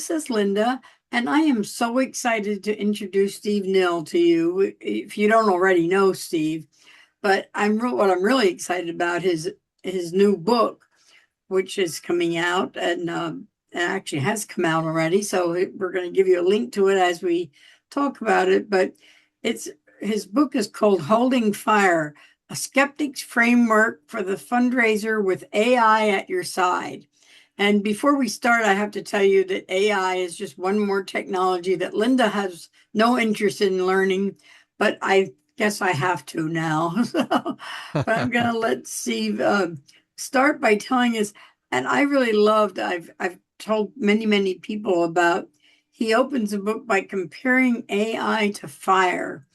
this is Linda, and I am so excited to introduce Steve Nill to you. If you don't already know Steve, but what I'm really excited about his new book, which is coming out and it actually has come out already. So we're going to give you a link to it as we talk about it. But it's his book is called Holding Fire: A Skeptic's Framework for the Fundraiser with AI at Your Side. And before we start, I have to tell you that AI is just one more technology that Linda has no interest in learning, but I guess I have to now. But I'm going to let Steve start by telling us, and I really loved, I've told many people about, he opens the book by comparing AI to fire.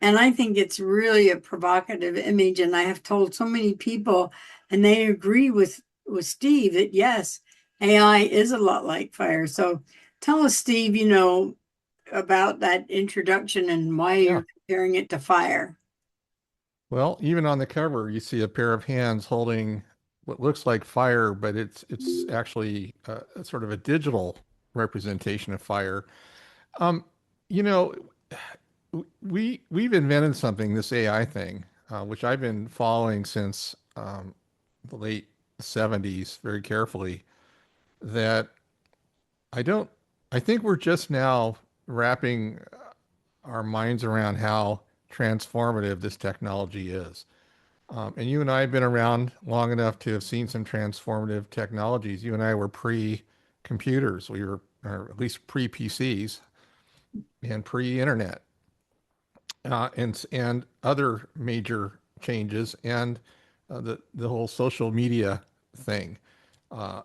And I think it's really a provocative image. And I have told so many people, and they agree with Steve that yes, AI is a lot like fire. So tell us, Steve, about that introduction and why Yeah. you're comparing it to fire. Well, even on the cover, you see a pair of hands holding what looks like fire, but it's actually a sort of a digital representation of fire. Um, you know, we've invented something, this AI thing, which I've been following since the late 70s very carefully, that I don't, I think we're just now wrapping our minds around how transformative this technology is. And you and I have been around long enough to have seen some transformative technologies. You and I were pre-computers. We were, or at least pre-PCs and pre-internet, and other major changes, and the whole social media thing uh,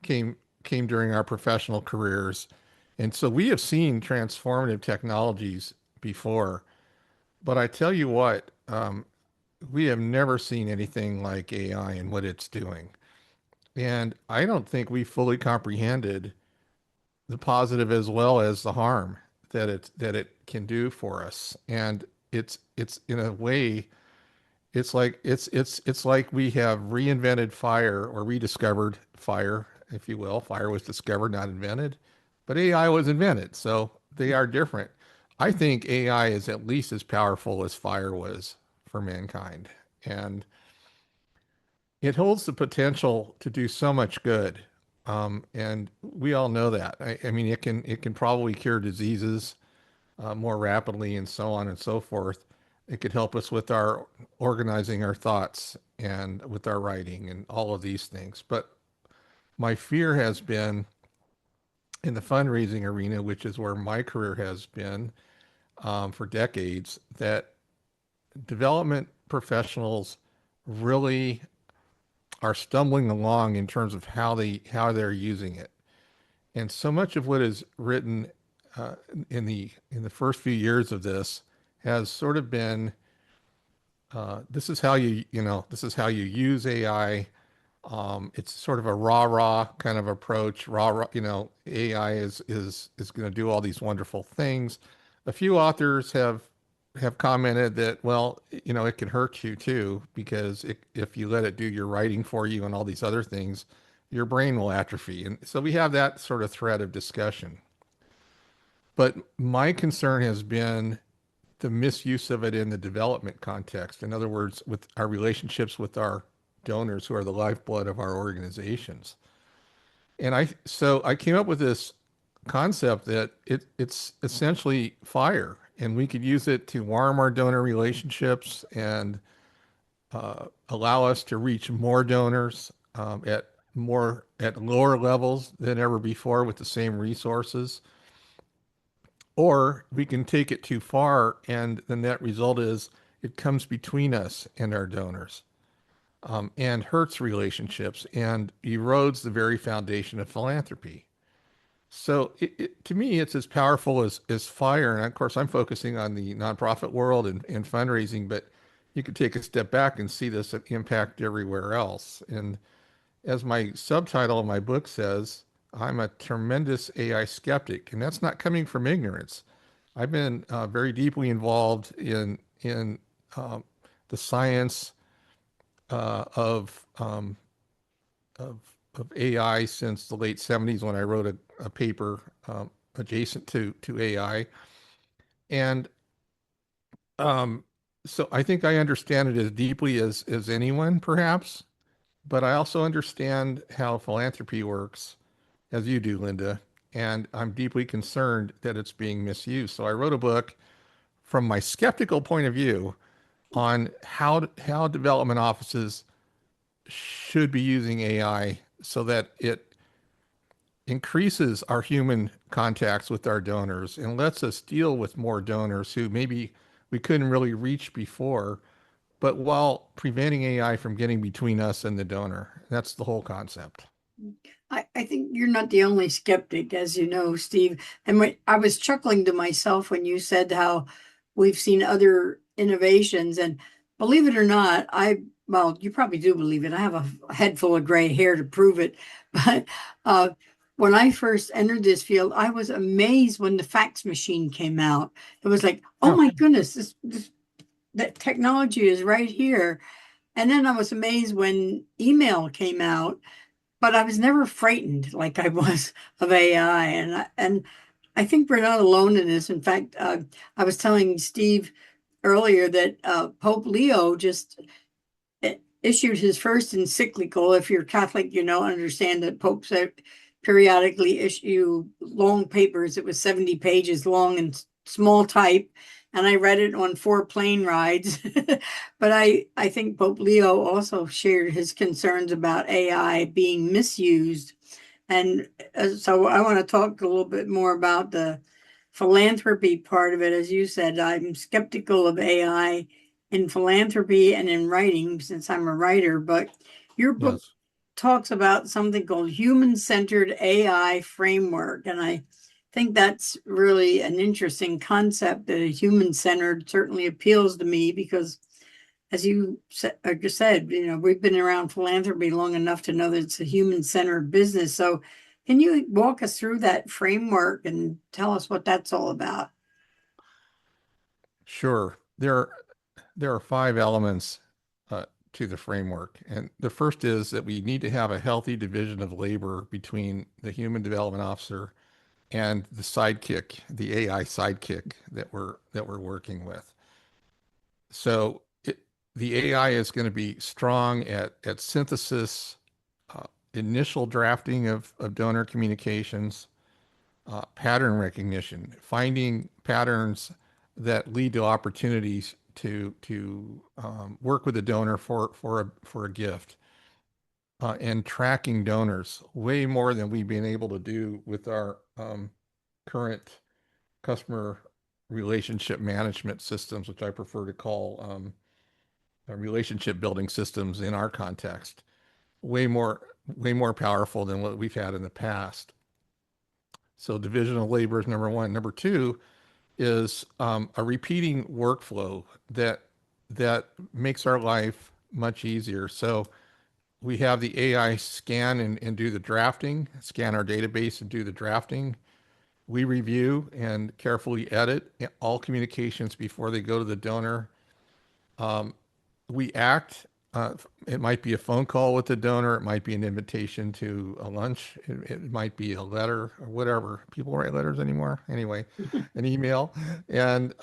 came came during our professional careers, and so we have seen transformative technologies before. But I tell you what, we have never seen anything like AI and what it's doing. And I don't think we fully comprehended the positive as well as the harm that it can do for us. And it's in a way, it's like we have reinvented fire, or rediscovered fire, if you will. Fire was discovered, not invented, but AI was invented. So they are different. I think AI is at least as powerful as fire was for mankind. And it holds the potential to do so much good. And we all know that. I mean, it can probably cure diseases more rapidly, and so on and so forth. It could help us with our organizing our thoughts and with our writing and all of these things. But my fear has been in the fundraising arena, which is where my career has been for decades, that development professionals really are stumbling along in terms of how they're using it. And so much of what is written uh, in the first few years of this has sort of been, this is how this is how you use AI. It's sort of a rah kind of approach. Rah, AI is going to do all these wonderful things. A few authors have commented that, well, it can hurt you too, because if you let it do your writing for you and all these other things, your brain will atrophy. And so we have that sort of thread of discussion. But my concern has been the misuse of it in the development context. In other words, with our relationships with our donors, who are the lifeblood of our organizations. And I came up with this concept that it's essentially fire, and we could use it to warm our donor relationships and allow us to reach more donors at lower levels than ever before with the same resources. Or we can take it too far, and the net result is it comes between us and our donors, and hurts relationships and erodes the very foundation of philanthropy. So to me, it's as powerful as fire. And of course, I'm focusing on the nonprofit world and fundraising, but you could take a step back and see this impact everywhere else. And as my subtitle of my book says, I'm a tremendous AI skeptic, and that's not coming from ignorance. I've been very deeply involved in um, the science of of AI since the late 70s when I wrote a paper adjacent to AI. And um, so I think I understand it as deeply as anyone, perhaps, but I also understand how philanthropy works, as you do, Linda. And I'm deeply concerned that it's being misused. So I wrote a book from my skeptical point of view on how development offices should be using AI so that it increases our human contacts with our donors and lets us deal with more donors who maybe we couldn't really reach before, but while preventing AI from getting between us and the donor. That's the whole concept. I think you're not the only skeptic, as you know, Steve. And I was chuckling to myself when you said how we've seen other innovations. And believe it or not, well, you probably do believe it. I have a head full of gray hair to prove it. But uh, when I first entered this field, I was amazed when the fax machine came out. It was like, oh Yeah. my goodness, that technology is right here. And then I was amazed when email came out, but I was never frightened like I was of AI. And I think we're not alone in this. In fact, I was telling Steve earlier that Pope Leo just issued his first encyclical. If you're Catholic, you know, understand that popes periodically issue long papers. It was 70 pages long and small type. And I read it on 4 plane rides. But I think Pope Leo also shared his concerns about AI being misused. And so I want to talk a little bit more about the philanthropy part of it. As you said, I'm skeptical of AI in philanthropy and in writing since I'm a writer, but your book Yes. talks about something called human-centered AI framework. And I think that's really an interesting concept that a human-centered certainly appeals to me because as you just said, you know, we've been around philanthropy long enough to know that it's a human-centered business. So can you walk us through that framework and tell us what that's all about? Sure. There are 5 elements uh, to the framework. And the first is that we need to have a healthy division of labor between the human development officer and the sidekick, the AI sidekick that we're working with. So the AI is going to be strong at synthesis, initial drafting of donor communications, pattern recognition, finding patterns that lead to opportunities to work with a donor for a gift, and tracking donors way more than we've been able to do with our current customer relationship management systems, which I prefer to call relationship building systems in our context. Way more powerful than what we've had in the past. So division of labor is number one. Number two is a repeating workflow that makes our life much easier. So we have the AI scan and do the drafting, scan our database and do the drafting. We review and carefully edit all communications before they go to the donor. Um, we act. It might be a phone call with the donor. It might be an invitation to a lunch. It might be a letter or whatever. People write letters anymore. Anyway, an email, and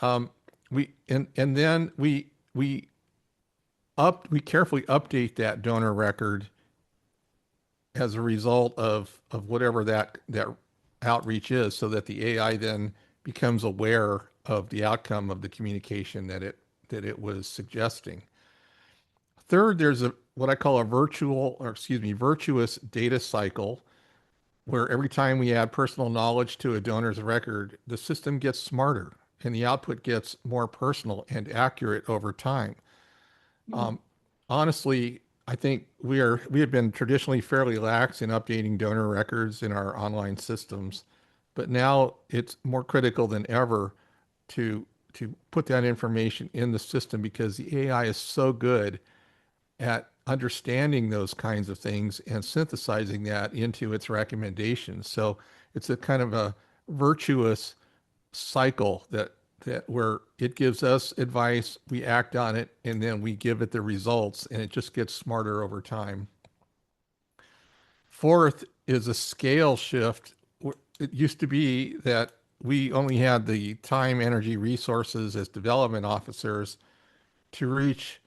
and then we carefully update that donor record as a result of whatever that outreach is, so that the AI then becomes aware of the outcome of the communication that it was suggesting. Third, there's a what I call a virtuous data cycle, where every time we add personal knowledge to a donor's record, the system gets smarter and the output gets more personal and accurate over time. Um, honestly, I think we have been traditionally fairly lax in updating donor records in our online systems, but now it's more critical than ever to put that information in the system because the AI is so good at understanding those kinds of things and synthesizing that into its recommendations. So it's a kind of a virtuous cycle that where it gives us advice, we act on it, and then we give it the results, and it just gets smarter over time. Fourth is a scale shift. It used to be that we only had the time, energy, resources as development officers to reach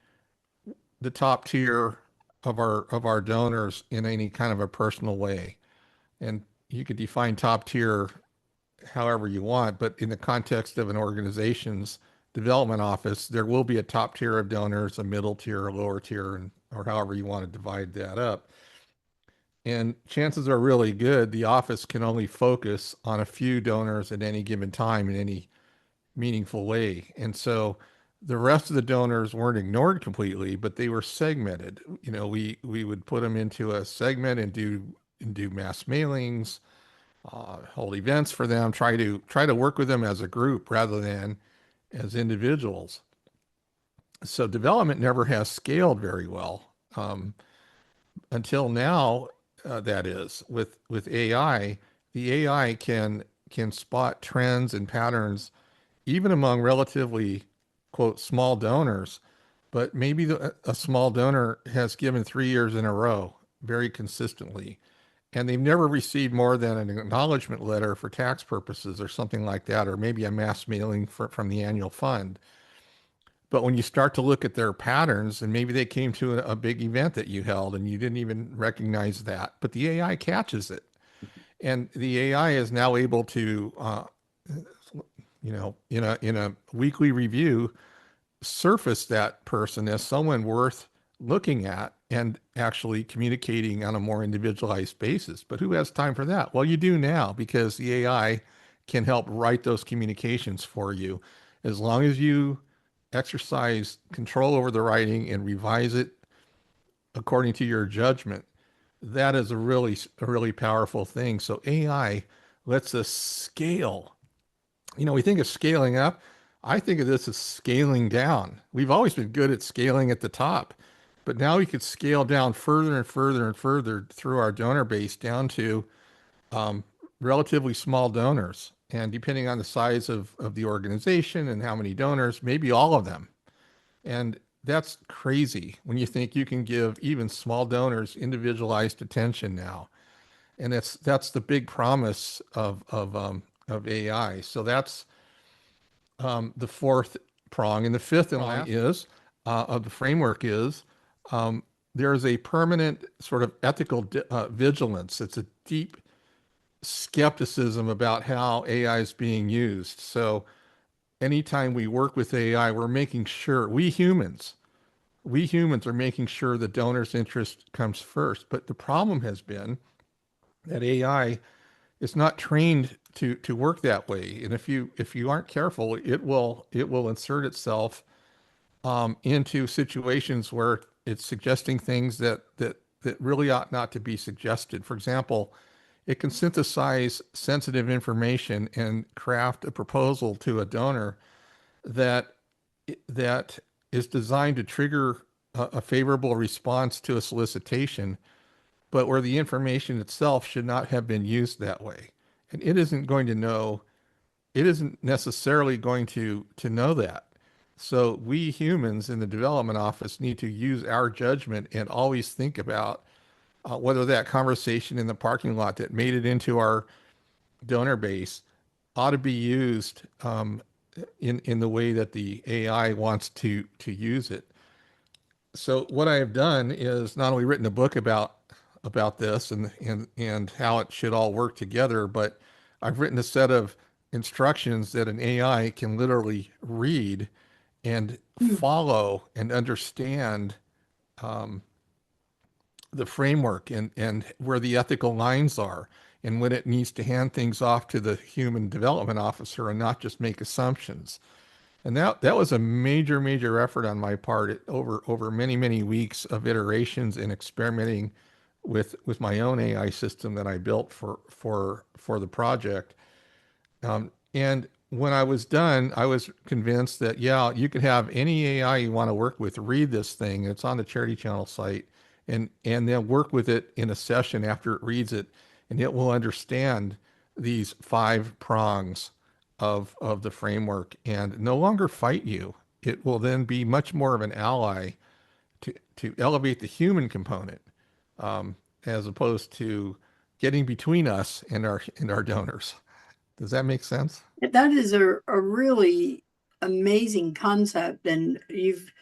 the top tier of our donors in any kind of a personal way. And you could define top tier however you want, but in the context of an organization's development office, there will be a top tier of donors, a middle tier, a lower tier, and or however you want to divide that up. And chances are really good the office can only focus on a few donors at any given time in any meaningful way. And so the rest of the donors weren't ignored completely, but they were segmented. You know, we would put them into a segment and do mass mailings, hold events for them, try to work with them as a group rather than as individuals. So development never has scaled very well until now. That is with AI, the AI can spot trends and patterns even among relatively quote small donors. But maybe a small donor has given 3 years in a row very consistently, and they've never received more than an acknowledgement letter for tax purposes or something like that, or maybe a mass mailing from the annual fund. But when you start to look at their patterns, and maybe they came to a big event that you held and you didn't even recognize that, but the AI catches it. And the AI is now able to, in a weekly review, surface that person as someone worth looking at and actually communicating on a more individualized basis. But who has time for that? Well, you do now because the AI can help write those communications for you as long as you exercise control over the writing and revise it according to your judgment. That is a really powerful thing. So AI lets us scale. You know, we think of scaling up. I think of this as scaling down. We've always been good at scaling at the top, but now we could scale down further and further and further through our donor base down to relatively small donors. And depending on the size of the organization and how many donors, maybe all of them. And that's crazy when you think you can give even small donors individualized attention now. And that's the big promise of AI. So that's the fourth prong. And the fifth and last is of the framework is there is a permanent sort of ethical vigilance. It's a deep skepticism about how AI is being used. So anytime we work with AI, we're making sure we humans are making sure the donor's interest comes first. But the problem has been that AI is not trained to work that way. And if you aren't careful, it will insert itself into situations where it's suggesting things that really ought not to be suggested. For example, it can synthesize sensitive information and craft a proposal to a donor that that is designed to trigger a favorable response to a solicitation, but where the information itself should not have been used that way. And it isn't going to know, it isn't necessarily going to know that. So we humans in the development office need to use our judgment and always think about whether that conversation in the parking lot that made it into our donor base ought to be used in the way that the AI wants to use it. So what I have done is not only written a book about this and how it should all work together, but I've written a set of instructions that an AI can literally read and follow and understand the framework and where the ethical lines are and when it needs to hand things off to the human development officer and not just make assumptions. And that was a major effort on my part over many weeks of iterations and experimenting with my own AI system that I built for the project. And when I was done, I was convinced that, yeah, you could have any AI you want to work with, read this thing. It's on the Charity Channel site, and then work with it in a session after it reads it, and it will understand these five prongs of the framework and no longer fight you. It will then be much more of an ally to elevate the human component. as opposed to getting between us and our donors. Does that make sense? That is a really amazing concept, and you've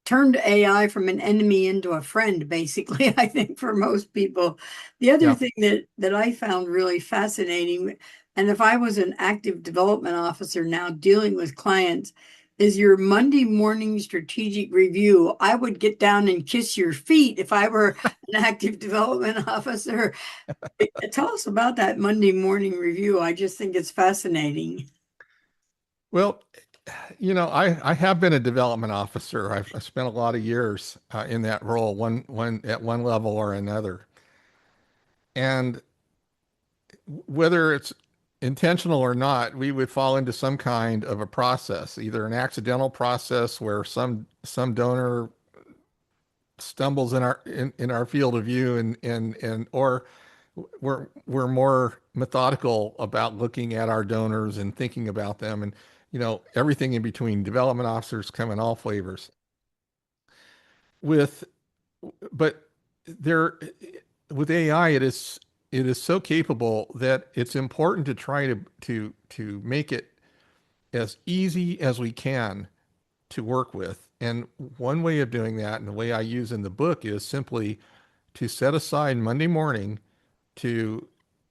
turned AI from an enemy into a friend, basically, I think, for most people. The other Yeah. thing that I found really fascinating, and if I was an active development officer now dealing with clients, is your Monday morning strategic review. I would get down and kiss your feet if I were an active development officer. Tell us about that Monday morning review. I just think it's fascinating. Well, I have been a development officer. I spent a lot of years in that role, one at one level or another. And whether it's intentional or not, we would fall into some kind of a process, either an accidental process where some donor stumbles in our field of view and or we're more methodical about looking at our donors and thinking about them and everything in between. Development officers come in all flavors. With but there with AI it is so capable that it's important to try to make it as easy as we can to work with. And one way of doing that, and the way I use in the book, is simply to set aside Monday morning to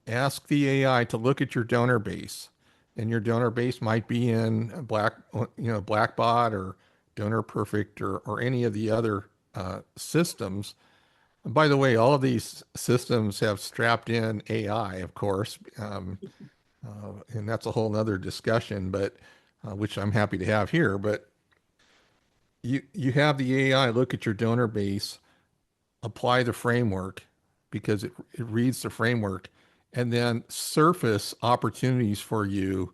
ask the AI to look at your donor base. And your donor base might be in Blackbot or Donor Perfect or any of the other systems. And by the way, all of these systems have strapped in AI, of course, and that's a whole nother discussion, but which I'm happy to have here. But you have the AI look at your donor base, apply the framework because it reads the framework, and then surface opportunities for you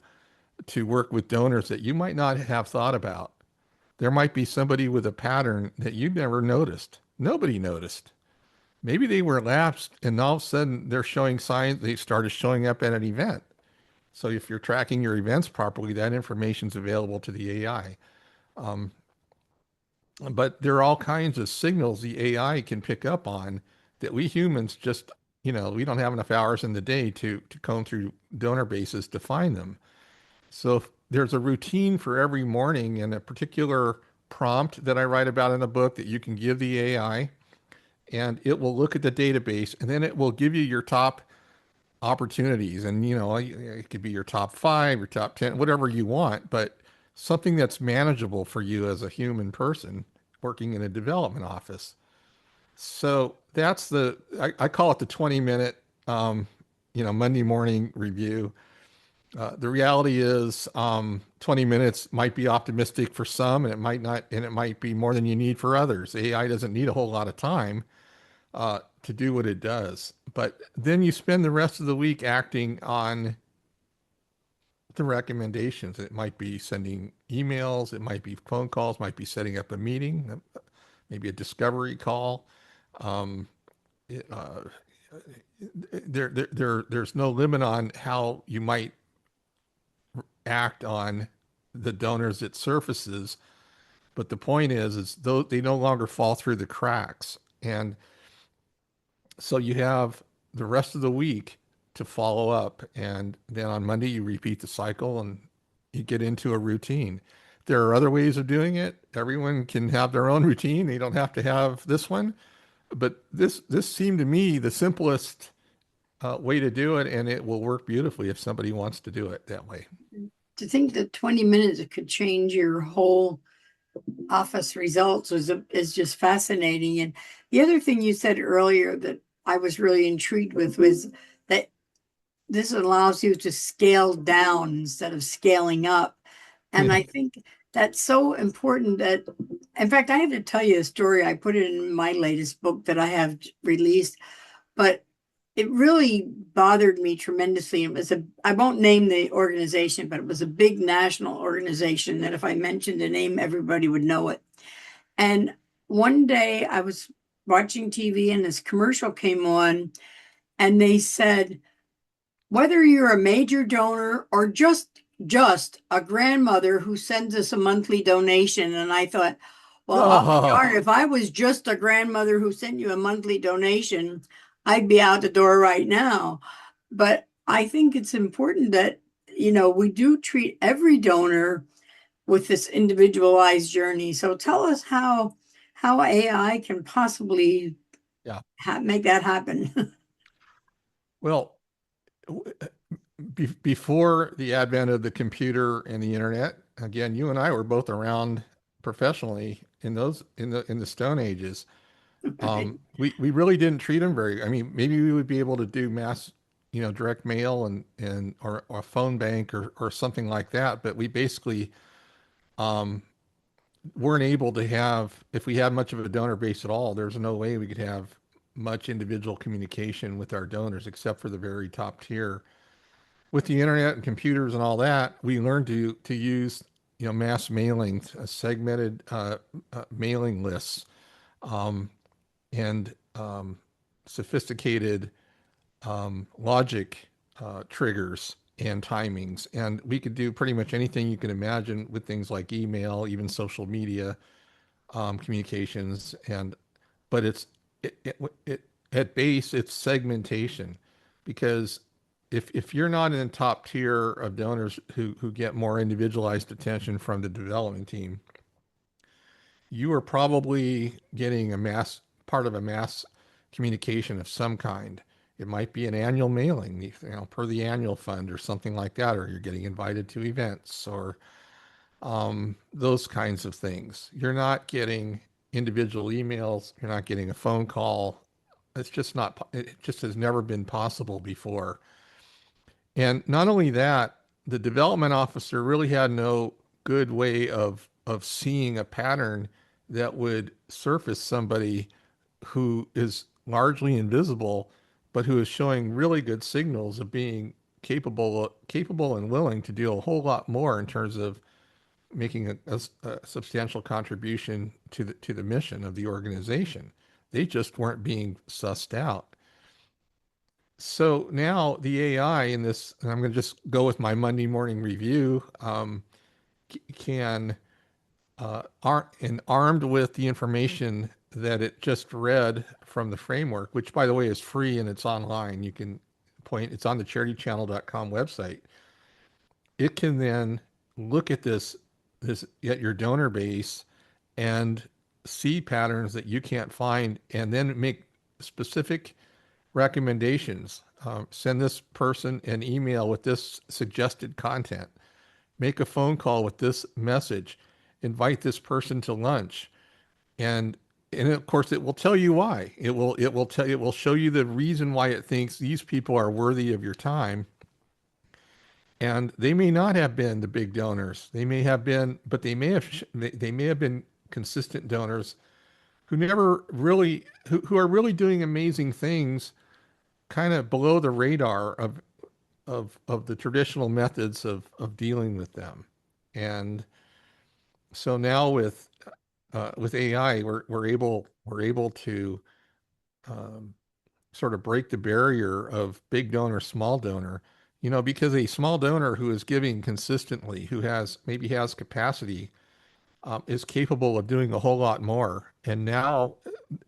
to work with donors that you might not have thought about. There might be somebody with a pattern that you never noticed. Nobody noticed. Maybe they were lapsed and all of a sudden they're showing signs, they started showing up at an event. So if you're tracking your events properly, that information is available to the AI. Um, but there are all kinds of signals the AI can pick up on that we humans just, we don't have enough hours in the day to comb through donor bases to find them. So there's a routine for every morning and a particular prompt that I write about in the book that you can give the AI, and it will look at the database and then it will give you your top opportunities. And, it could be your top five, your top 10, whatever you want, but something that's manageable for you as a human person working in a development office. So that's I call it the 20-minute, Monday morning review. The reality is, 20 minutes might be optimistic for some, and it might not, and it might be more than you need for others. AI doesn't need a whole lot of time to do what it does. But then you spend the rest of the week acting on the recommendations. It might be sending emails, it might be phone calls, might be setting up a meeting, maybe a discovery call. Um, it, there's no limit on how you might act on the donors it surfaces. But the point is though they no longer fall through the cracks. And so you have the rest of the week to follow up. And then on Monday, you repeat the cycle and you get into a routine. There are other ways of doing it. Everyone can have their own routine. They don't have to have this one. But this seemed to me the simplest way to do it, and it will work beautifully if somebody wants to do it that way. To think that 20 minutes could change your whole office results is just fascinating. And the other thing you said earlier that I was really intrigued with was that this allows you to scale down instead of scaling up. And Yeah. I think that's so important that, in fact, I have to tell you a story. I put it in my latest book that I have released, but it really bothered me tremendously. I won't name the organization, but it was a big national organization that if I mentioned the name, everybody would know it. And one day I was watching TV and this commercial came on and they said, whether you're a major donor or just a grandmother who sends us a monthly donation. And I thought, well, I'll be Oh, darned, if I was just a grandmother who sent you a monthly donation, I'd be out the door right now. But I think it's important that, we do treat every donor with this individualized journey. So tell us how AI can possibly Yeah. make that happen. Well, before the advent of the computer and the internet, again, you and I were both around professionally in those in the Stone Ages. Right. We really didn't treat them very. I mean, maybe we would be able to do mass, direct mail and or a phone bank or something like that, but we basically um, weren't able to have, if we had much of a donor base at all, there's no way we could have much individual communication with our donors except for the very top tier. With the internet and computers and all that, we learned to use mass mailing, segmented mailing lists, um, and sophisticated logic triggers and timings, and we could do pretty much anything you can imagine with things like email, even social media communications, and but it at base it's segmentation, because if you're not in the top tier of donors who get more individualized attention from the development team, you are probably getting a mass part of a mass communication of some kind. It might be an annual mailing, per the annual fund or something like that, or you're getting invited to events or those kinds of things. You're not getting individual emails. You're not getting a phone call. It's just not, it just has never been possible before. And not only that, the development officer really had no good way of seeing a pattern that would surface somebody who is largely invisible, but who is showing really good signals of being capable and willing to do a whole lot more in terms of making a substantial contribution to the mission of the organization. They just weren't being sussed out. So now the AI in this, and I'm going to just go with my Monday morning review, can, and armed with the information that it just read from the framework, which by the way is free and it's online. You can it's on the charitychannel.com website. It can then look at this at your donor base and see patterns that you can't find, and then make specific recommendations. Send this person an email with this suggested content. Make a phone call with this message. Invite this person to lunch, and of course it will tell you why. It will show you the reason why it thinks these people are worthy of your time. And they may not have been the big donors. They may have been, but they may have been consistent donors who never really who are really doing amazing things kind of below the radar of the traditional methods of dealing with them. And so now with AI, we're able to um, sort of break the barrier of big donor, small donor, because a small donor who is giving consistently, who maybe has capacity, is capable of doing a whole lot more. And now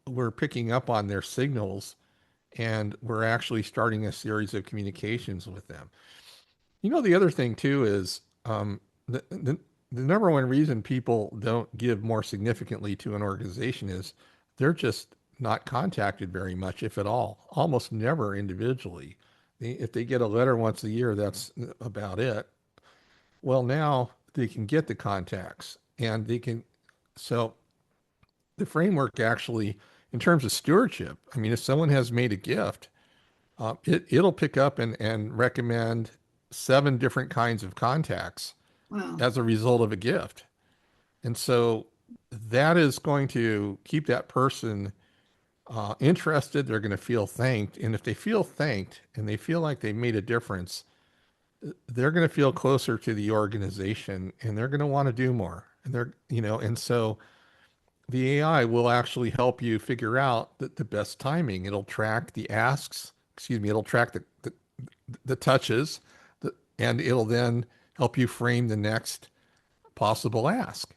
we're picking up on their signals, and we're actually starting a series of communications with them. The other thing too is the number one reason people don't give more significantly to an organization is they're just not contacted very much, if at all, almost never individually. If they get a letter once a year, that's about it. Well, now they can get the contacts, and so the framework actually, in terms of stewardship, I mean, if someone has made a gift, it'll pick up and recommend 7 different kinds of contacts Wow. as a result of a gift. And so that is going to keep that person interested. They're going to feel thanked. And if they feel thanked and they feel like they made a difference, they're going to feel closer to the organization, and they're going to want to do more. And and so the AI will actually help you figure out the best timing. It'll track the asks, it'll track the touches, and it'll then help you frame the next possible ask.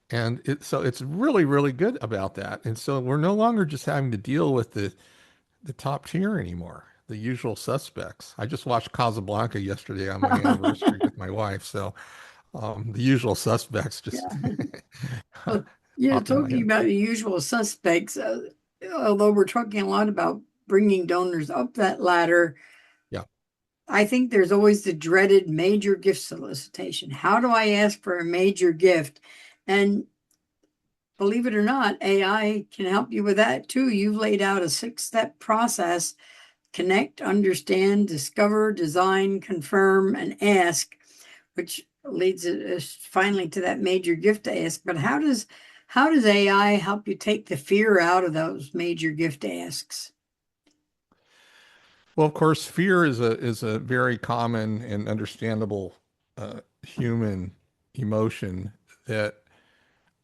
So it's really, really good about that. And so we're no longer just having to deal with the top tier anymore. The usual suspects. I just watched Casablanca yesterday on my anniversary with my wife, so the usual suspects just Yeah. Well, yeah, popped in my talking head. about the usual suspects, although we're talking a lot about bringing donors up that ladder, Yeah. I think there's always the dreaded major gift solicitation. How do I ask for a major gift? And believe it or not, AI can help you with that too. You've laid out a 6-step process: connect, understand, discover, design, confirm, and ask, which leads us finally to that major gift ask. But how does AI help you take the fear out of those major gift asks? Well, of course, fear is a very common and understandable human emotion that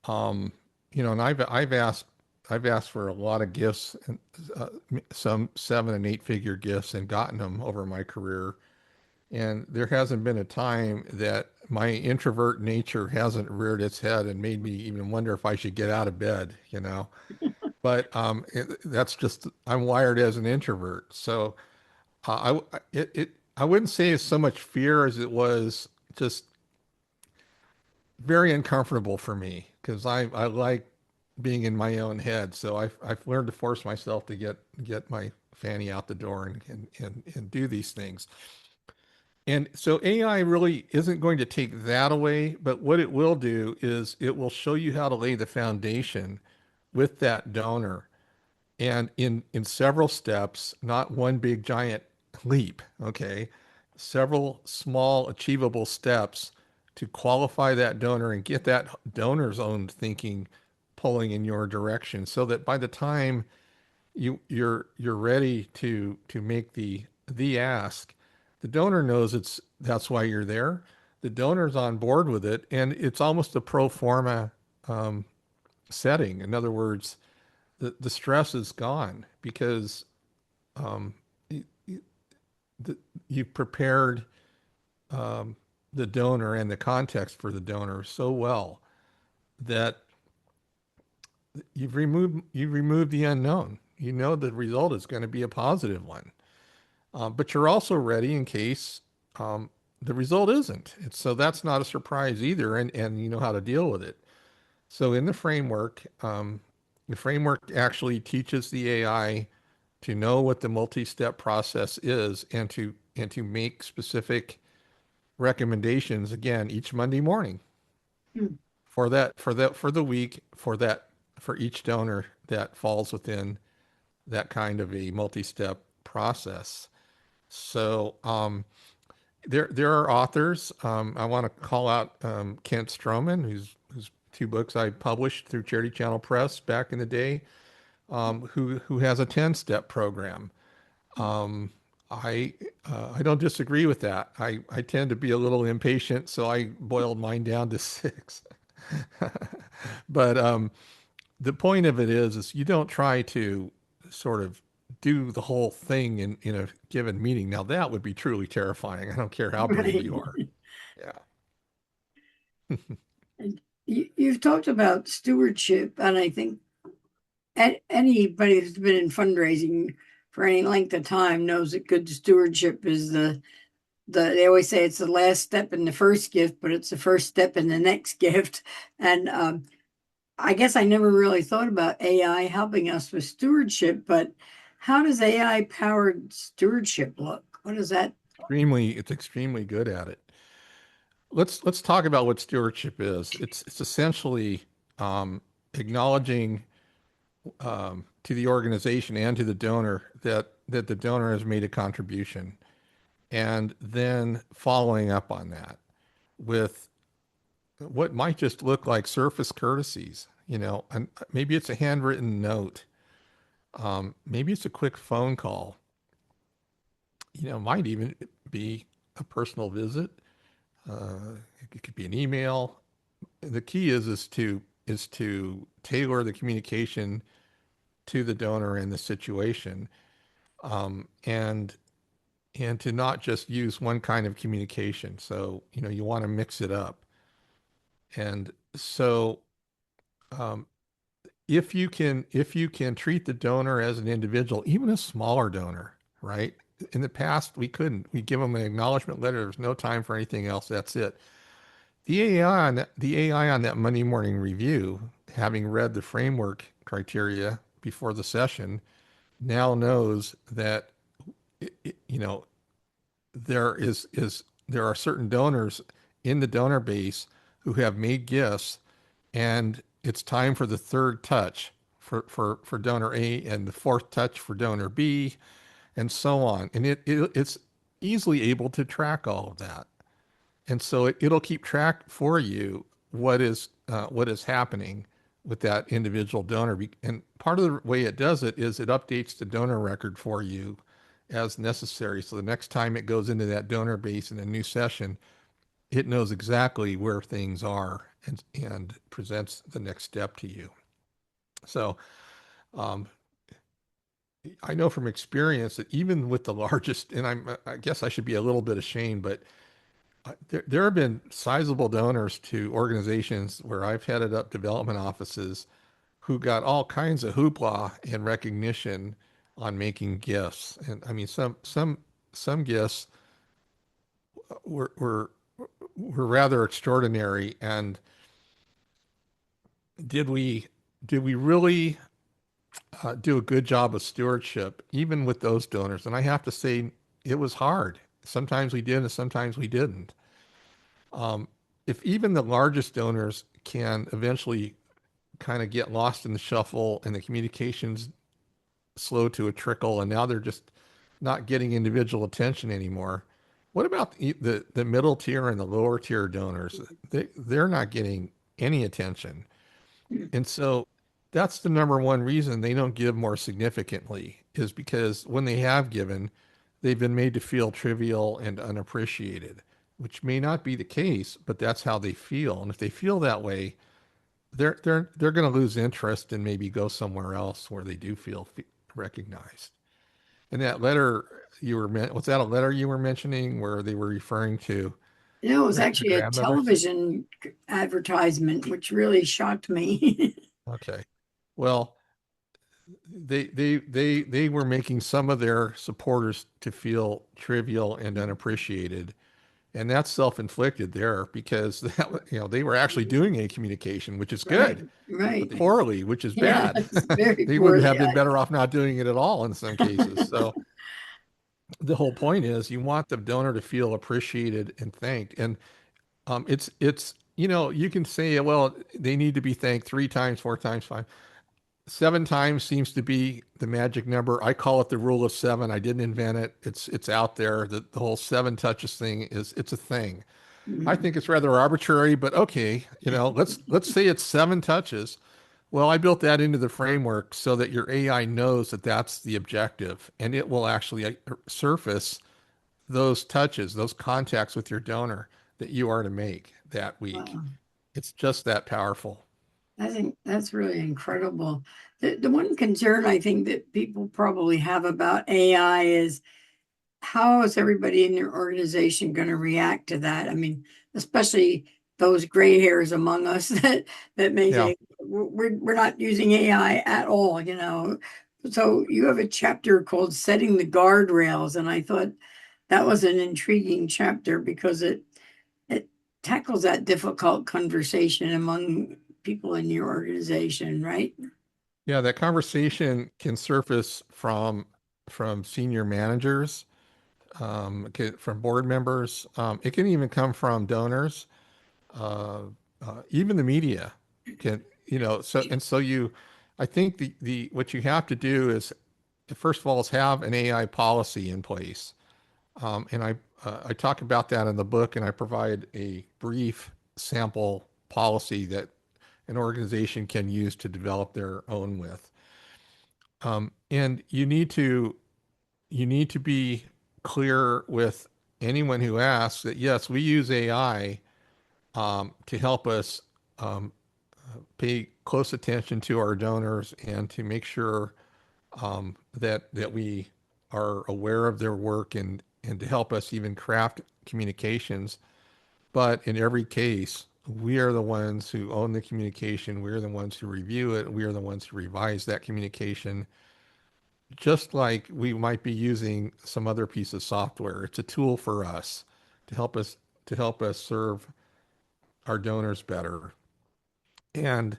um, and I've asked for a lot of gifts and some 7 and 8 figure gifts and gotten them over my career. And there hasn't been a time that my introvert nature hasn't reared its head and made me even wonder if I should get out of bed, you know. But that's just I'm wired as an introvert, so I wouldn't say it's so much fear as it was just very uncomfortable for me because I like being in my own head. So I've learned to force myself to get my fanny out the door and do these things. And so AI really isn't going to take that away, but what it will do is it will show you how to lay the foundation with that donor and in several steps, not one big giant leap, okay? Several small achievable steps to qualify that donor and get that donor's own thinking pulling in your direction so that by the time you're ready to make the ask, the donor knows that's why you're there. The donor's on board with it, and it's almost a pro forma um, setting. In other words, the stress is gone because um, you, you've prepared um, the donor and the context for the donor so well that you've removed the unknown. You know the result is going to be a positive one, but you're also ready in case um, the result isn't. So that's not a surprise either, and you know how to deal with it. So in the framework actually teaches the AI to know what the multi-step process is and to make specific recommendations again each Monday morning Hmm. for the week for each donor that falls within that kind of a multi-step process. So there are authors. I want to call out Kent Stroman, whose 2 books I published through Charity Channel Press back in the day, who has a 10-step program. Um, I don't disagree with that. I tend to be a little impatient, so I boiled mine down to 6. But the point of it is you don't try to sort of do the whole thing in a given meeting. Now that would be truly terrifying. I don't care how brave Right. you are. Yeah. And you've talked about stewardship, and I think anybody who's been in fundraising for any length of time knows that good stewardship is they always say it's the last step in the first gift, but it's the first step in the next gift. And I guess I never really thought about AI helping us with stewardship, but how does AI powered stewardship look? What is that? It's extremely good at it. Let's talk about what stewardship is. It's essentially acknowledging to the organization and to the donor that the donor has made a contribution, and then following up on that with what might just look like surface courtesies. And maybe it's a handwritten note. Maybe it's a quick phone call. Might even be a personal visit. It could be an email. The key is to tailor the communication to the donor and the situation, and to not just use one kind of communication. So you want to mix it up, and so if you can treat the donor as an individual, even a smaller donor, right? In the past, we couldn't. We give them an acknowledgement letter. There's no time for anything else. That's it. The AI on that Monday morning review, having read the framework criteria before the session, now knows that you know there are certain donors in the donor base who have made gifts, and it's time for the third touch for donor A and the fourth touch for donor B, and so on. And it's easily able to track all of that. And so it'll keep track for you what is happening with that individual donor. And part of the way it does it is it updates the donor record for you as necessary. So the next time it goes into that donor base in a new session, it knows exactly where things are and presents the next step to you. So um, I know from experience that even with the largest, and I guess I should be a little bit ashamed, but there have been sizable donors to organizations where I've headed up development offices who got all kinds of hoopla and recognition on making gifts. And I mean, some gifts were were were rather extraordinary. And did we did we really do a good job of stewardship, even with those donors? And I have to say, it was hard. Sometimes we did, and sometimes we didn't. Um, if even the largest donors can eventually kind of get lost in the shuffle and the communications slow to a trickle, and now they're just not getting individual attention anymore. What about the middle tier and the lower tier donors? They're not getting any attention. And so that's the number one reason they don't give more significantly, is because when they have given, they've been made to feel trivial and unappreciated, which may not be the case, but that's how they feel. And if they feel that way, they're going to lose interest and maybe go somewhere else where they do feel recognized. And that letter was that a letter you were mentioning where they were referring to It was the actually a grandmothers? television advertisement, which really shocked me. Okay. Well, they were making some of their supporters to feel trivial and unappreciated, and that's self-inflicted there, because they were actually doing a communication, which is Right, good, but right. poorly, which is Yeah, bad. it's very They would poorly. have been better off not doing it at all in some cases. So the whole point is you want the donor to feel appreciated and thanked. And it's you can say, well, they need to be thanked 3 times, 4 times, 5, 7 times seems to be the magic number. I call it the rule of seven. I didn't invent it. It's out there. The whole seven touches thing it's a thing. I Mhm. think it's rather arbitrary, but okay, let's say it's 7 touches. Well, I built that into the framework so that your AI knows that that's the objective, and it will actually surface those touches, those contacts with your donor that you are to make that week. Wow. It's just that powerful. I think that's really incredible. The one concern I think that people probably have about AI is how is everybody in your organization going to react to that? I mean, especially those gray hairs among us that may Yeah. say we're not using AI at all, you know. So you have a chapter called Setting the Guardrails, and I thought that was an intriguing chapter because it tackles that difficult conversation among people in your organization, right? Yeah, that conversation can surface from senior managers, from board members. It can even come from donors, uh, even the media can, so I think the what you have to do is, first of all, is have an AI policy in place. And I talk about that in the book, and I provide a brief sample policy that an organization can use to develop their own with. And you need to be clear with anyone who asks that yes, we use AI to help us um, pay close attention to our donors and to make sure that we are aware of their work, and to help us even craft communications. But in every case, we are the ones who own the communication. We're the ones who review it. We are the ones who revise that communication, just like we might be using some other piece of software. It's a tool for us to help us serve our donors better. And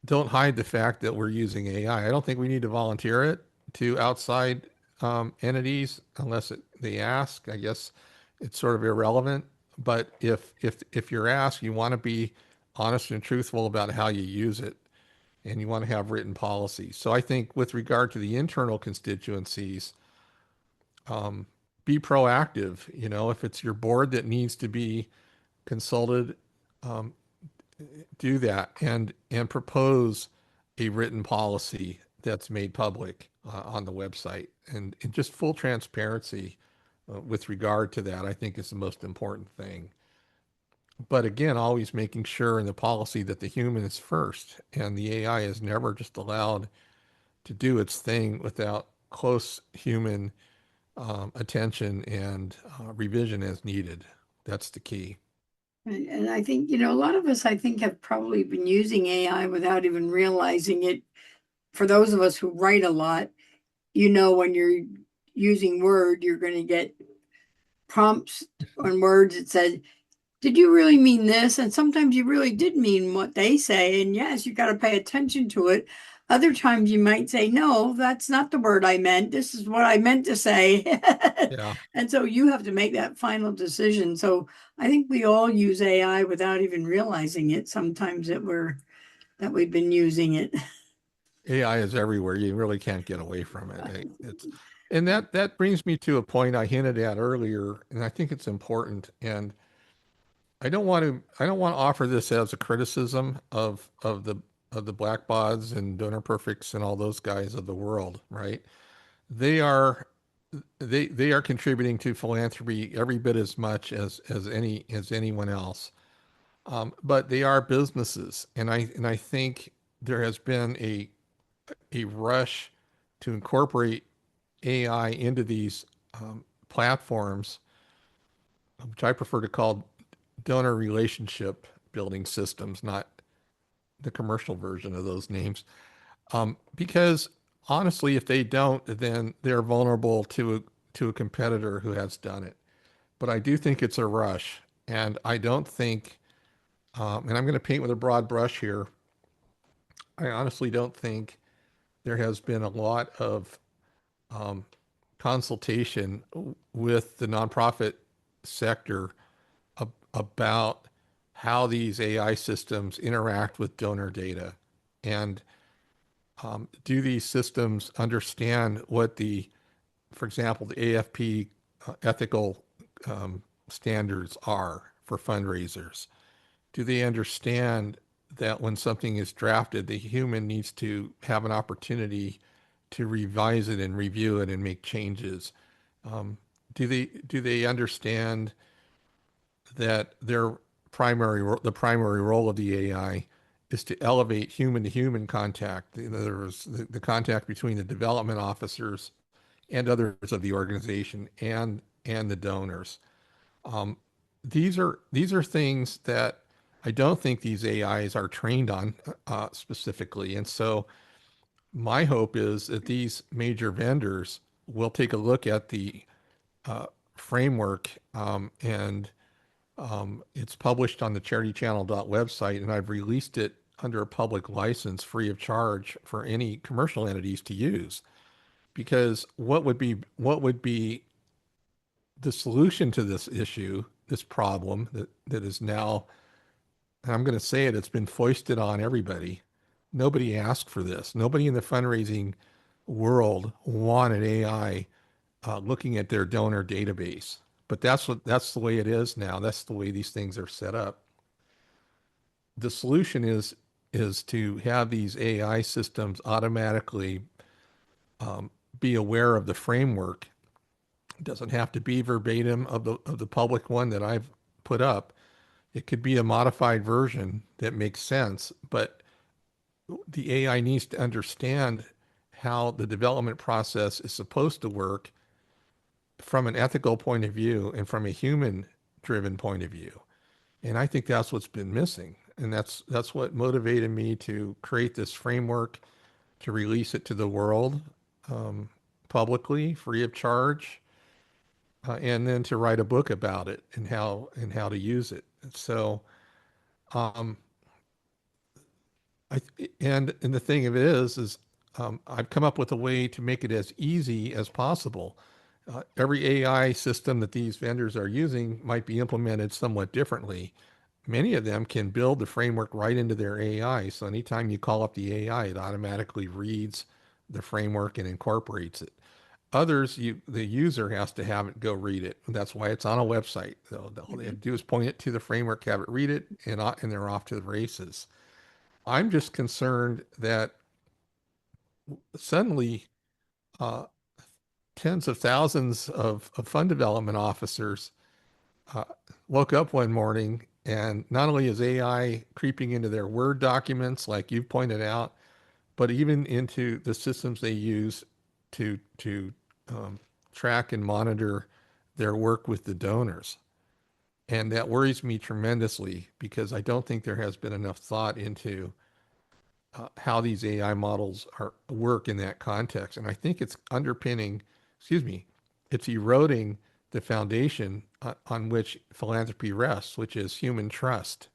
don't hide the fact that we're using AI. I don't think we need to volunteer it to outside entities unless they ask. I guess it's sort of irrelevant. But if you're asked, you want to be honest and truthful about how you use it, and you want to have written policies. So I think with regard to the internal constituencies, um, be proactive. You know, if it's your board that needs to be consulted, um, do that and propose a written policy that's made public on the website, and just full transparency with regard to that, I think is the most important thing. But again, always making sure in the policy that the human is first, and the AI is never just allowed to do its thing without close human attention and revision as needed. That's the key. And I think, a lot of us, I think, have probably been using AI without even realizing it. For those of us who write a lot, when you're using Word, you're going to get prompts on words that said, did you really mean this? And sometimes you really did mean what they say. And yes, you got to pay attention to it. Other times you might say, no, that's not the word I meant. This is what I meant to say. Yeah. And so you have to make that final decision. So I think we all use AI without even realizing it sometimes that we've been using it. AI is everywhere. You really can't get away from it. It's and that brings me to a point I hinted at earlier, and I think it's important. And I don't want to offer this as a criticism of the black bods and donor perfects and all those guys of the world, right? They are they are contributing to philanthropy every bit as much as anyone else. But they are businesses, and I think there has been a rush to incorporate AI into these platforms, which I prefer to call donor relationship building systems, not the commercial version of those names. Because honestly, if they don't, then they're vulnerable to a competitor who has done it. But I do think it's a rush, and I don't think, and I'm going to paint with a broad brush here. I honestly don't think there has been a lot of um, consultation with the nonprofit sector about how these AI systems interact with donor data. And do these systems understand what for example, the AFP ethical standards are for fundraisers? Do they understand that when something is drafted, the human needs to have an opportunity to revise it and review it and make changes? Um, do they understand that the primary role of the AI is to elevate human to human contact? In other words, the contact between the development officers and others of the organization and the donors. Um, these are things that I don't think these AIs are trained on specifically, and so my hope is that these major vendors will take a look at the uh, framework, and it's published on the charitychannel website, and I've released it under a public license free of charge for any commercial entities to use. Because what would be the solution to this issue, this problem that is now, and I'm going to say it, it's been foisted on everybody. Nobody asked for this. Nobody in the fundraising world wanted AI looking at their donor database. But that's the way it is now. That's the way these things are set up. The solution is to have these AI systems automatically be aware of the framework. It doesn't have to be verbatim of the public one that I've put up. It could be a modified version that makes sense, but the AI needs to understand how the development process is supposed to work from an ethical point of view and from a human driven point of view. And I think that's what's been missing. And that's what motivated me to create this framework, to release it to the world, um, publicly, free of charge, and then to write a book about it and how to use it. So, um, and the thing of it is I've come up with a way to make it as easy as possible. Every AI system that these vendors are using might be implemented somewhat differently. Many of them can build the framework right into their AI. So anytime you call up the AI, it automatically reads the framework and incorporates it. Others, the user has to have it go read it. That's why it's on a website. So all they have to do is point it to the framework, have it read it, and they're off to the races. I'm just concerned that suddenly uh, tens of thousands of fund development officers uh, woke up one morning and not only is AI creeping into their Word documents, like you pointed out, but even into the systems they use to track and monitor their work with the donors. And that worries me tremendously because I don't think there has been enough thought into how these AI models work in that context. And I think it's underpinning, excuse me, it's eroding the foundation on which philanthropy rests, which is human trust.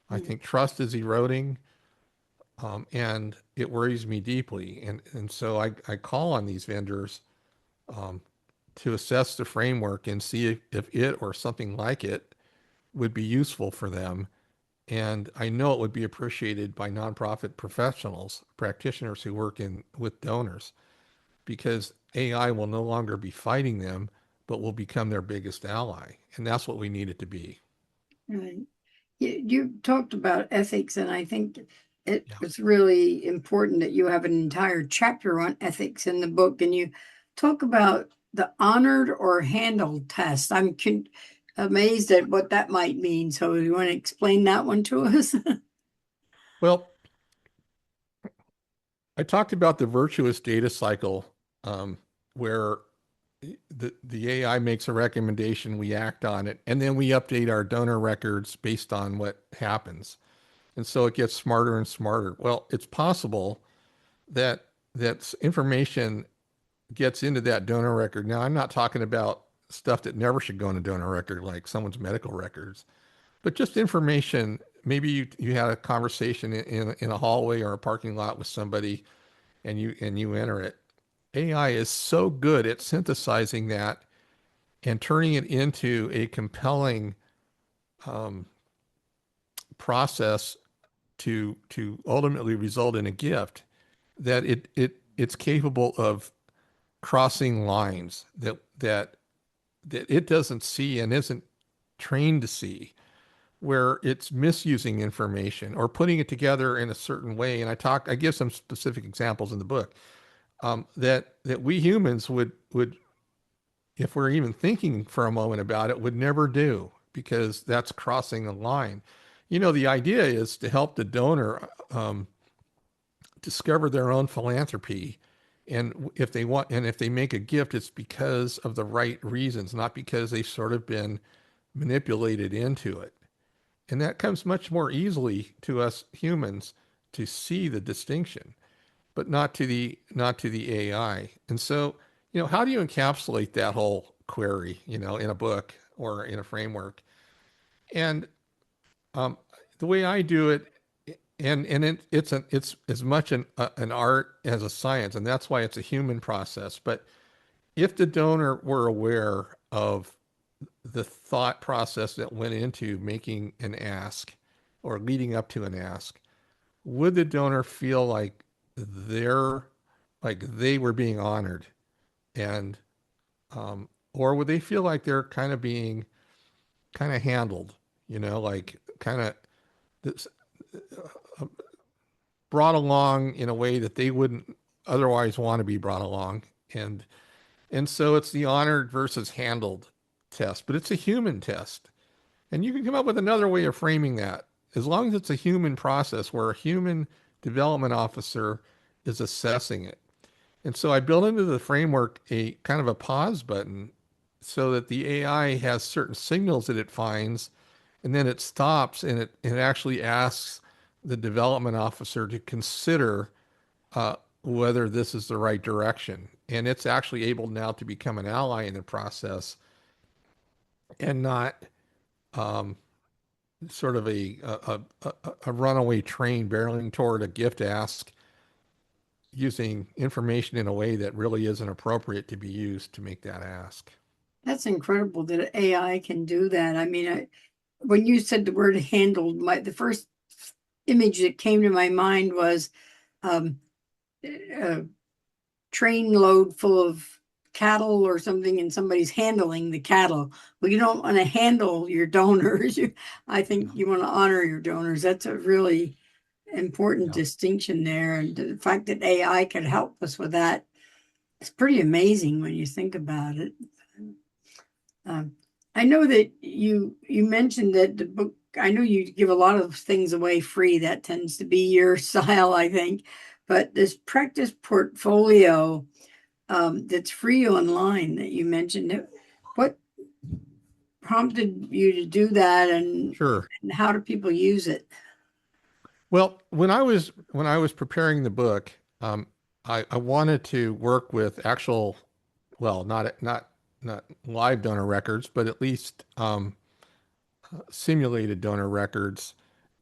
I think trust is eroding, and it worries me deeply. And so I call on these vendors um, to assess the framework and see if it or something like it would be useful for them. And I know it would be appreciated by nonprofit professionals, practitioners who work in with donors, because AI will no longer be fighting them, but will become their biggest ally. And that's what we need it to be. Right. You talked about ethics, and I think it Yeah. was really important that you have an entire chapter on ethics in the book, and you talk about the honored or handled test. Amazed at what that might mean. So, you want to explain that one to us? Well, I talked about the virtuous data cycle, um, where the AI makes a recommendation, we act on it, and then we update our donor records based on what happens. And so it gets smarter and smarter. Well, it's possible that that information gets into that donor record. Now, I'm not talking about stuff that never should go in a donor record, like someone's medical records, but just information. Maybe you had a conversation in a hallway or a parking lot with somebody, and you enter it. AI is so good at synthesizing that and turning it into a compelling um, process to ultimately result in a gift that it's capable of crossing lines that it doesn't see and isn't trained to see, where it's misusing information or putting it together in a certain way. And I give some specific examples in the book, that we humans would, if we're even thinking for a moment about it, would never do, because that's crossing a line. You know, the idea is to help the donor discover their own philanthropy. And if they make a gift, it's because of the right reasons, not because they've sort of been manipulated into it. And that comes much more easily to us humans to see the distinction, but not to the AI. And so, you know, how do you encapsulate that whole query, you know, in a book or in a framework? And um, the way I do it, it's as much an art as a science, and that's why it's a human process. But if the donor were aware of the thought process that went into making an ask or leading up to an ask, would the donor feel they're like they were being honored, and or would they feel like they're kind of being kind of handled, you know, like kind of brought along in a way that they wouldn't otherwise want to be brought along. And and so it's the honored versus handled test, but it's a human test. And you can come up with another way of framing that. As long as it's a human process where a human development officer is assessing it. And so I built into the framework a kind of a pause button so that the AI has certain signals that it finds and then it stops and it actually asks the development officer to consider whether this is the right direction. And it's actually able now to become an ally in the process and not um, sort of a runaway train barreling toward a gift ask using information in a way that really isn't appropriate to be used to make that ask. That's incredible that AI can do that. I mean, when you said the word handled, the first image that came to my mind was um, a train load full of cattle or something, and somebody's handling the cattle. Well, you don't want to handle your donors. I think Yeah. you want to honor your donors. That's a really important Yeah. distinction there. And the fact that AI could help us with that is pretty amazing when you think about it. Um, I know that you mentioned that the book. I know you give a lot of things away free. That tends to be your style, I think. But this practice portfolio that's free online that you mentioned, what prompted you to do that, Sure. and how do people use it? Well, when I was preparing the book, I wanted to work with actual, well, not live donor records, but at least simulated donor records,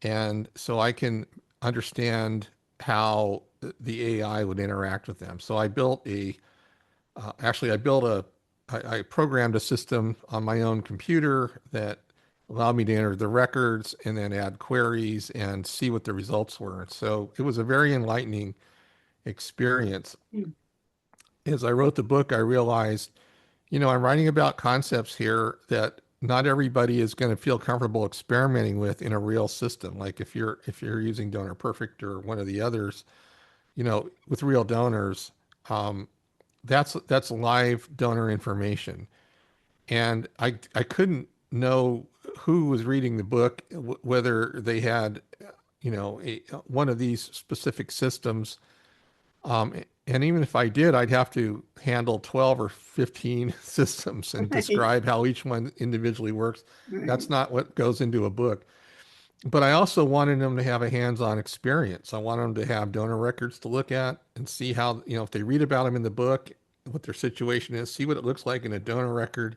and so I can understand how the AI would interact with them. So I built a actually I built a I programmed a system on my own computer that allowed me to enter the records and then add queries and see what the results were. So it was a very enlightening experience. Hmm. As I wrote the book, I realized, I'm writing about concepts here that not everybody is going to feel comfortable experimenting with in a real system. Like if you're using Donor Perfect or one of the others, with real donors, um, that's live donor information. And I couldn't know who was reading the book, whether they had, one of these specific systems. And even if I did, I'd have to handle 12 or 15 systems and Right, describe how each one individually works. right. That's not what goes into a book. But I also wanted them to have a hands-on experience. I wanted them to have donor records to look at and see how, if they read about them in the book, what their situation is, see what it looks like in a donor record,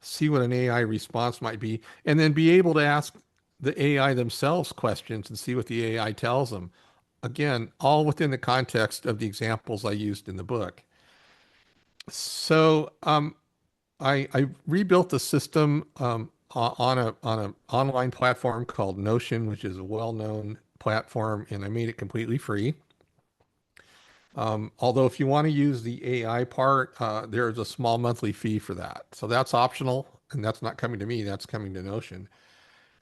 see what an AI response might be, and then be able to ask the AI themselves questions and see what the AI tells them. Again, all within the context of the examples I used in the book. So I rebuilt the system on a online platform called Notion, which is a well-known platform, and I made it completely free. Although if you want to use the AI part, there's a small monthly fee for that. So that's optional, and that's not coming to me, that's coming to Notion.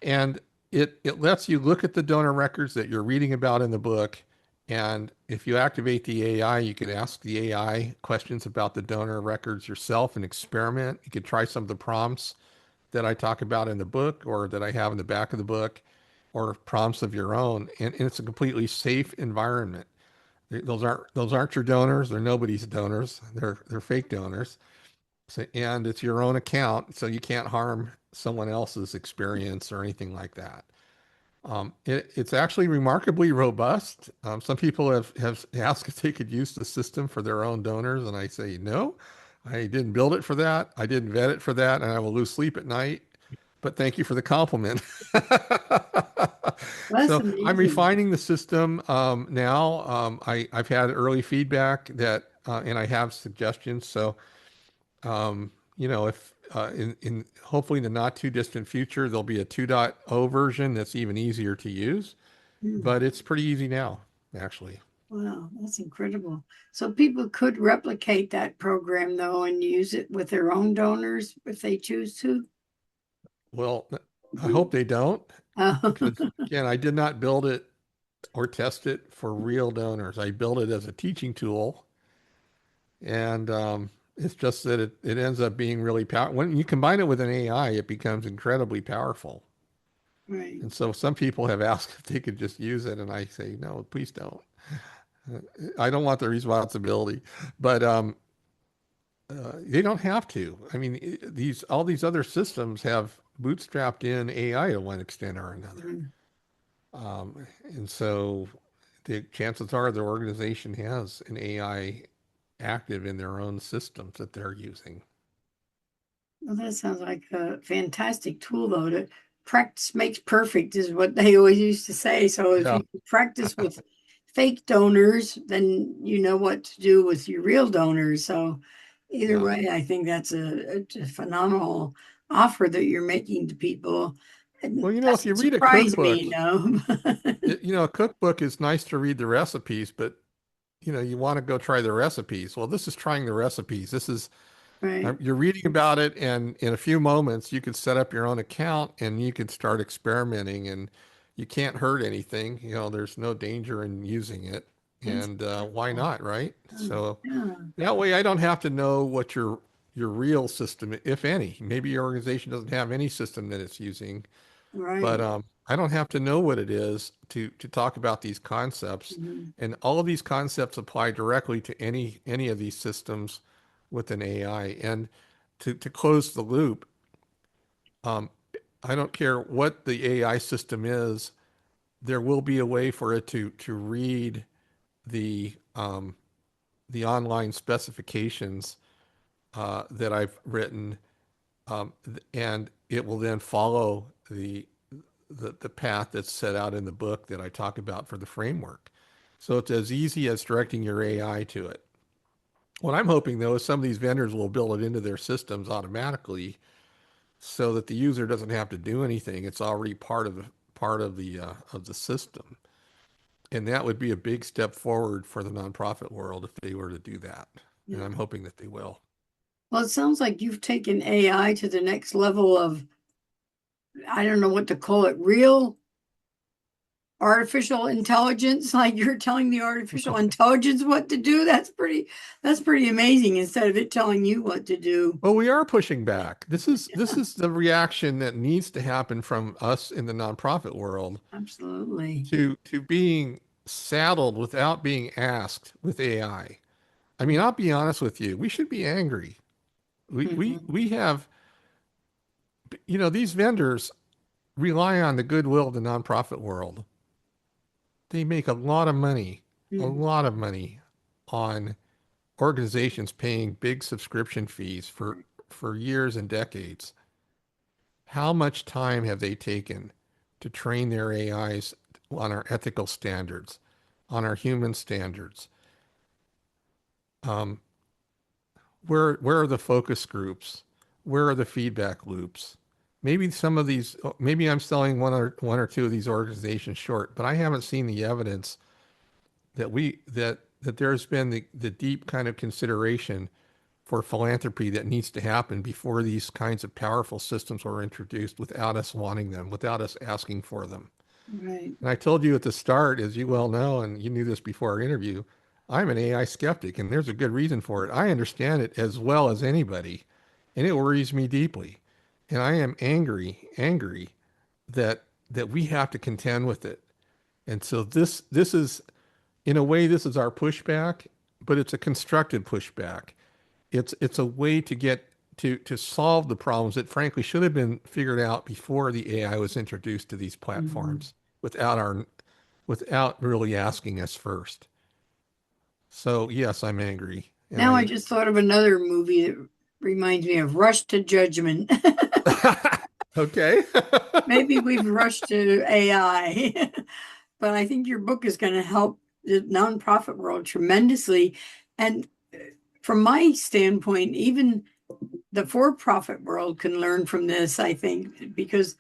And it lets you look at the donor records that you're reading about in the book. And if you activate the AI, you can ask the AI questions about the donor records yourself and experiment. You can try some of the prompts that I talk about in the book or that I have in the back of the book or prompts of your own. And it's a completely safe environment. Those aren't your donors. They're nobody's donors. They're fake donors. So, and it's your own account, so you can't harm someone else's experience or anything like that. It's actually remarkably robust. Some people have asked if they could use the system for their own donors, and I say, no, I didn't build it for that. I didn't vet it for that, and I will lose sleep at night. But thank you for the compliment. That's So I'm amazing. refining the system now. I've had early feedback and I have suggestions. So if in hopefully in the not too distant future, there'll be a 2.0 version that's even easier to use, Hmm. but it's pretty easy now, actually. Wow, that's incredible. So people could replicate that program though and use it with their own donors if they choose to. Well, I hope they don't, Oh, because again, I did not build it or test it for real donors. I built it as a teaching tool, and it's just that it ends up being really powerful. When you combine it with an AI, it becomes incredibly powerful. right. And so some people have asked if they could just use it, and I say, no, please don't. I don't want the responsibility, but they don't have to. I mean, these all these other systems have bootstrapped in AI to one extent or another. Mhm. And so the chances are the organization has an AI active in their own systems that they're using. Well, that sounds like a fantastic tool, though. To practice makes perfect is what they always used to say. So if Yeah. you practice with fake donors, then you know what to do with your real donors. So either Yeah. way, I think that's a phenomenal offer that you're making to people. Well, It if you doesn't read a surprise me, cookbook, a cookbook is nice to read the recipes, but you want to go try the recipes. Well, this is trying the recipes. This is Right. you're reading about it, and in a few moments, you could set up your own account and you could start experimenting, and you can't hurt anything. There's no danger in using it, It's and why incredible. not, right? So Yeah, that way, I don't have to know what your real system, if any. Maybe your organization doesn't have any system that it's using, but right. I don't have to know what it is to talk about these concepts. Mhm. And all of these concepts apply directly to any of these systems with an AI. And to close the loop, um, I don't care what the AI system is, there will be a way for it to read the online specifications that I've written, and it will then follow the path that's set out in the book that I talk about for the framework. So it's as easy as directing your AI to it. What I'm hoping though is some of these vendors will build it into their systems automatically so that the user doesn't have to do anything. It's already part of the system. And that would be a big step forward for the nonprofit world if they were to do that. And Yeah. I'm hoping that they will. Well, it sounds like you've taken AI to the next level of, I don't know what to call it, real artificial intelligence. Like you're telling the artificial intelligence what to do. That's pretty amazing instead of it telling you what to do. Well, we are pushing back. This is the reaction that needs to happen from us in the nonprofit world Absolutely. to being saddled without being asked with AI. I mean, I'll be honest with you. We should be angry. Mhm. We have, these vendors rely on the goodwill of the nonprofit world. They make a Mhm. lot of money on organizations paying big subscription fees for years and decades. How much time have they taken to train their AIs on our ethical standards, on our human standards? Um, where are the focus groups? Where are the feedback loops? Maybe some of these, maybe I'm selling one or two of these organizations short, but I haven't seen the evidence that there's been the deep kind of consideration for philanthropy that needs to happen before these kinds of powerful systems were introduced without us wanting them, without us asking for them. Right. And I told you at the start, as you well know, and you knew this before our interview, I'm an AI skeptic, and there's a good reason for it. I understand it as well as anybody, and it worries me deeply. And I am angry that we have to contend with it. And so this is, in a way, this is our pushback, but it's a constructive pushback. It's a way to get to solve the problems that frankly should have been figured out before the AI was introduced to these Mhm. platforms without really asking us first. So yes, I'm angry. And Now I just thought of another movie that reminds me of Rush to Judgment. okay. Maybe we've rushed to AI, but I think your book is going to help the nonprofit world tremendously. And from my standpoint, even the for-profit world can learn from this, I think, because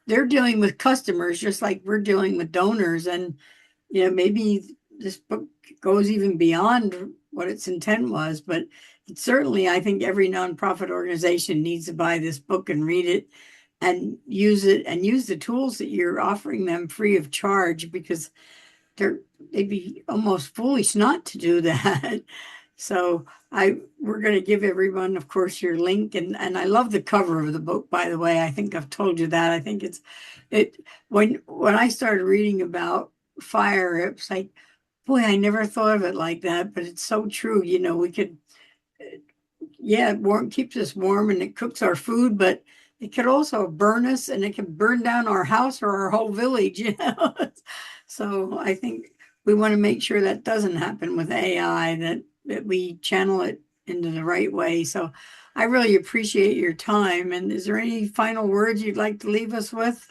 they're dealing with customers just like we're dealing with donors. And, maybe this book goes even beyond what its intent was, but certainly I think every nonprofit organization needs to buy this book and read it and use it and use the tools that you're offering them free of charge because they'd be almost foolish not to do that. So we're going to give everyone, of course, your link, and I love the cover of the book. By the way, I think I've told you that. I think it when I started reading about fire, it's like, boy, I never thought of it like that, but it's so true. We could, yeah, it keeps us warm and it cooks our food, but it could also burn us, and it could burn down our house or our whole village, you know. So I think we want to make sure that doesn't happen with AI, that we channel it into the right way. So I really appreciate your time. And is there any final words you'd like to leave us with?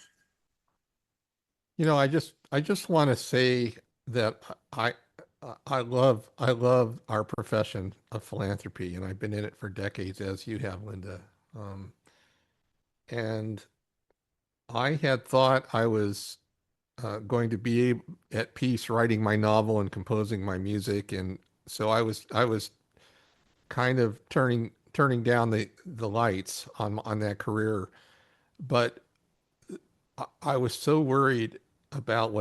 I just want to say that I love our profession of philanthropy, and I've been in it for decades, as you have, Linda. Um, and I had thought I was going to be at peace writing my novel and composing my music, and so I was kind of turning down the lights on that career. But I was so worried about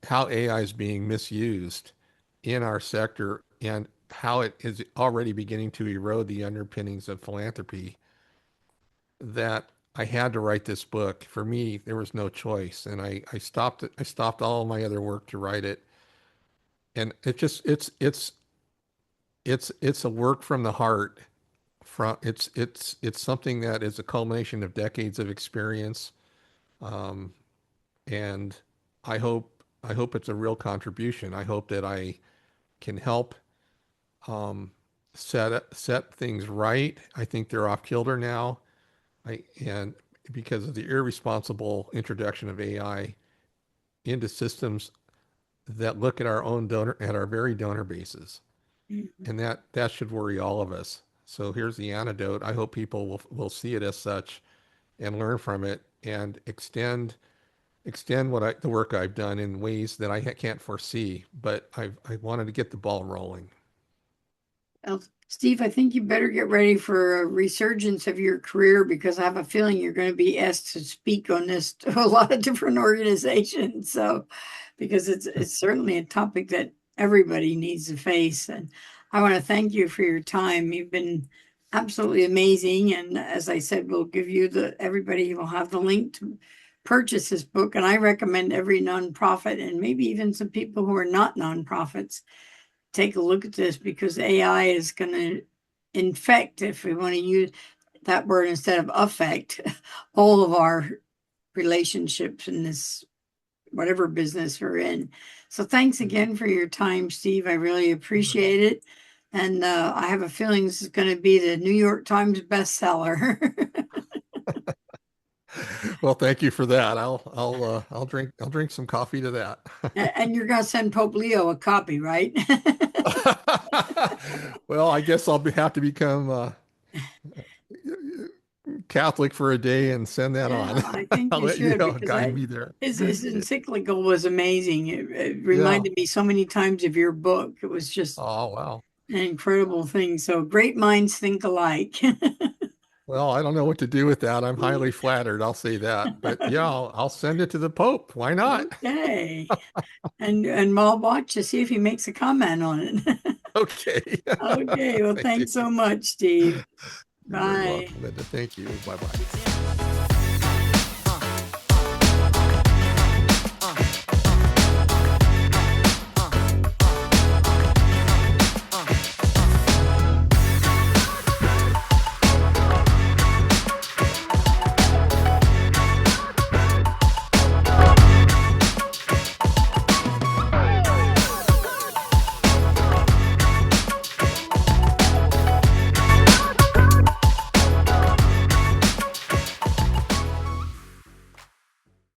how AI is being misused in our sector and how it is already beginning to erode the underpinnings of philanthropy that I had to write this book. For me, there was no choice, and I stopped all my other work to write it. And it's a work from the heart. It's something that is a culmination of decades of experience. Um, and I hope it's a real contribution. I hope that I can help um, set things right. I think they're off kilter now. And because of the irresponsible introduction of AI into systems that look at our very donor bases, Mhm. and that should worry all of us. So here's the antidote. I hope people will see it as such and learn from it and extend the work I've done in ways that I can't foresee, but I wanted to get the ball rolling. Well, Steve, I think you better get ready for a resurgence of your career, because I have a feeling you're going to be asked to speak on this to a lot of different organizations. So, because it's certainly a topic that everybody needs to face. And I want to thank you for your time. You've been absolutely amazing. And as I said, we'll give you everybody will have the link to purchase this book. And I recommend every nonprofit, and maybe even some people who are not nonprofits, take a look at this, because AI is going to infect, if we want to use that word instead of affect, all of our relationships in this, whatever business we're in. So thanks again for your time, Steve. I really appreciate it. And I have a feeling this is going to be the New York Times bestseller. Well, thank you for that. I'll drink some coffee to that. And you're going to send Pope Leo a copy, right? Well, I guess have to become Catholic for a day and send that Yeah, on. I think I'll you let you should, because guide me there. his encyclical was amazing. It Yeah. reminded me so many times of your book. It was just Oh, wow. an incredible thing. So great minds think alike. Well, I don't know what to do with that. I'm highly flattered. I'll say that. But yeah, I'll send it to the Pope. Why not? Okay. And I'll watch to see if he makes a comment on it. Okay. Okay. Well, Thank you. thanks so much, Steve. You're very Bye. welcome, Linda. Thank you. Bye bye.